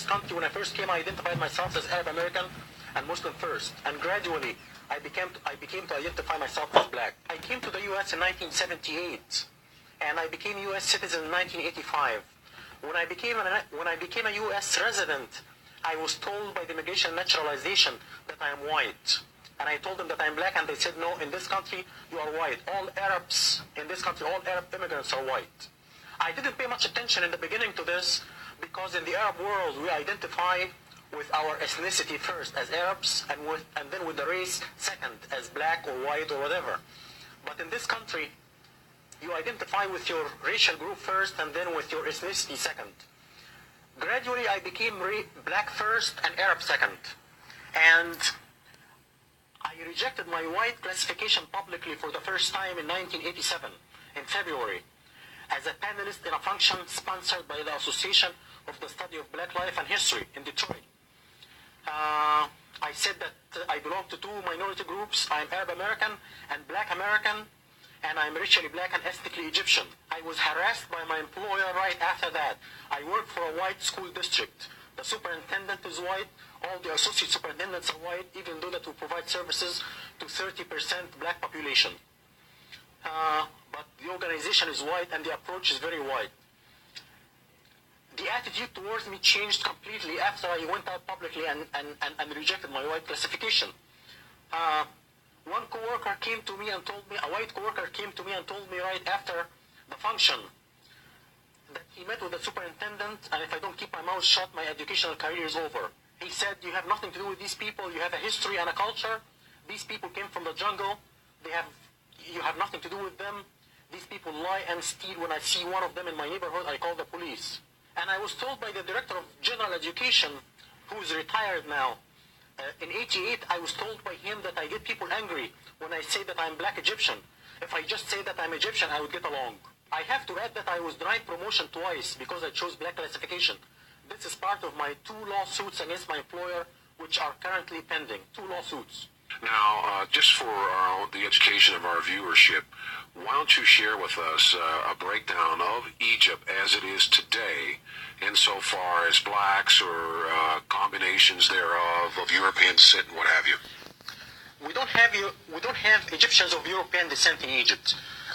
this country, when I first came, I identified myself as Arab American and Muslim first. And gradually, I became to identify myself as black. I came to the U.S. in 1978, and I became a U.S. citizen in 1985. When I became a U.S. resident, I was told by the Immigration and Naturalization that I am white. And I told them that I'm black, and they said, no, in this country, you are white. All Arabs in this country, all Arab immigrants are white. I didn't pay much attention in the beginning to this, because in the Arab world, we identify with our ethnicity first as Arabs, and then with the race second as black or white or whatever. But in this country, you identify with your racial group first and then with your ethnicity second. Gradually, I became black first and Arab second. And I rejected my white classification publicly for the first time in 1987, in February, as a panelist in a function sponsored by the Association of the Study of Black Life and History in Detroit. I said that I belong to two minority groups. I'm Arab American and Black American, and I'm racially black and ethnically Egyptian. I was harassed by my employer right after that. I work for a white school district. The superintendent is white. All the associate superintendents are white, even though that we provide services to 30% black population. But the organization is white and the approach is very white. The attitude towards me changed completely after I went out publicly and rejected my white classification. One coworker came to me and told me, a white coworker came to me and told me right after the function that he met with the superintendent, and if I don't keep my mouth shut, my educational career is over. He said, you have nothing to do with these people, you have a history and a culture. These people came from the jungle, you have nothing to do with them. These people lie and steal. When I see one of them in my neighborhood, I call the police. And I was told by the director of general education, who is retired now, in '88, I was told by him that I get people angry when I say that I'm black Egyptian. If I just say that I'm Egyptian, I would get along. I have to add that I was denied promotion twice because I chose black classification. This is part of my 2 lawsuits against my employer, which are currently pending. 2 lawsuits. Now, just for the education of our viewership, why don't you share with us a breakdown of Egypt as it is today, insofar as blacks or combinations thereof of European descent and what have you? We don't have Egyptians of European descent in Egypt.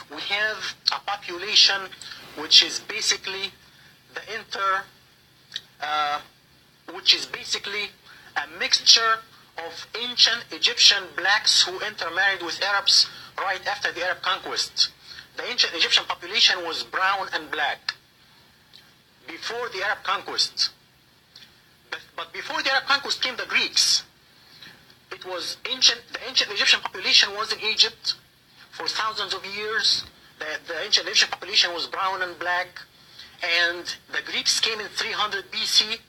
We have a population which is basically a mixture of ancient Egyptian blacks who intermarried with Arabs right after the Arab conquest. The ancient Egyptian population was brown and black before the Arab conquest. But before the Arab conquest came the Greeks. The ancient Egyptian population was in Egypt for thousands of years. The ancient Egyptian population was brown and black. And the Greeks came in 300 BC.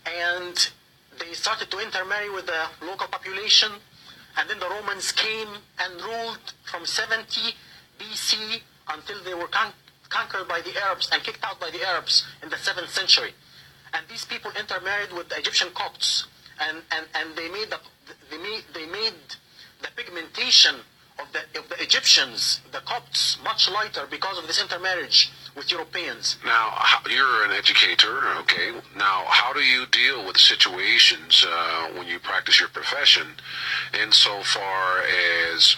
And they started to intermarry with the local population, and then the Romans came and ruled from 70 BC until they were conquered by the Arabs and kicked out by the Arabs in the 7th century. And these people intermarried with the Egyptian Copts, and they made the pigmentation of the Egyptians, the Copts, much lighter because of this intermarriage with Europeans. Now, you're an educator, okay? Now, how do you deal with situations when you practice your profession insofar as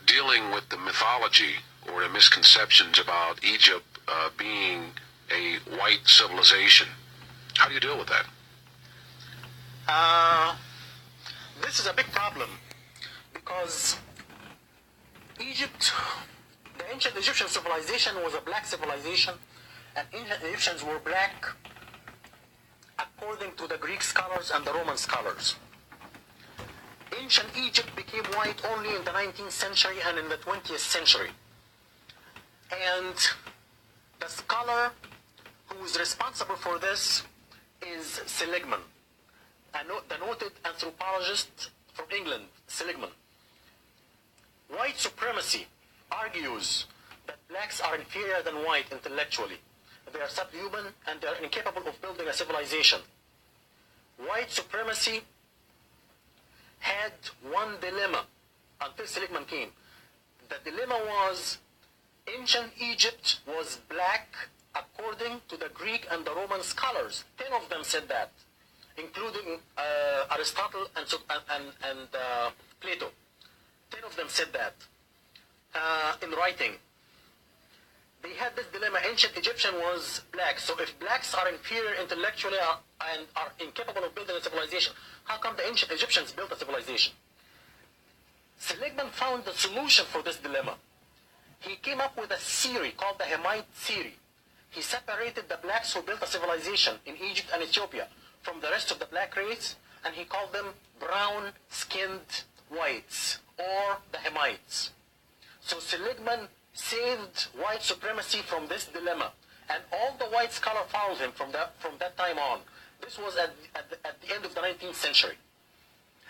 dealing with the mythology or the misconceptions about Egypt being a white civilization? How do you deal with that? This is a big problem because Egypt, the ancient Egyptian civilization was a black civilization, and ancient Egyptians were black according to the Greek scholars and the Roman scholars. Ancient Egypt became white only in the 19th century and in the 20th century. And the scholar who is responsible for this is Seligman, the noted anthropologist from England, Seligman. White supremacy argues that blacks are inferior than white intellectually. They are subhuman and they are incapable of building a civilization. White supremacy had one dilemma until Seligman came. The dilemma was ancient Egypt was black according to the Greek and the Roman scholars. 10 of them said that, including Aristotle and Plato. 10 of them said that in writing. They had this dilemma. Ancient Egyptian was black. So if blacks are inferior intellectually and are incapable of building a civilization, how come the ancient Egyptians built a civilization? Seligman found the solution for this dilemma. He came up with a theory called the Hamite theory. He separated the blacks who built a civilization in Egypt and Ethiopia from the rest of the black race, and he called them brown-skinned whites, or the Hamites. So Seligman saved white supremacy from this dilemma, and all the white scholars followed him from that time on. This was at the end of the 19th century.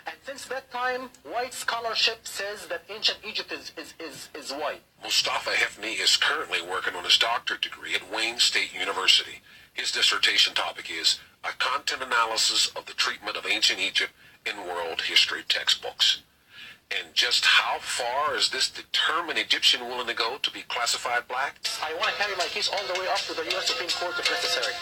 And since that time, white scholarship says that ancient Egypt is white. Mustafa Hefni is currently working on his doctorate degree at Wayne State University. His dissertation topic is a content analysis of the treatment of ancient Egypt in world history textbooks. And just how far is this determined Egyptian willing to go to be classified black? I want to carry my case all the way up to the U.S. Supreme Court if necessary.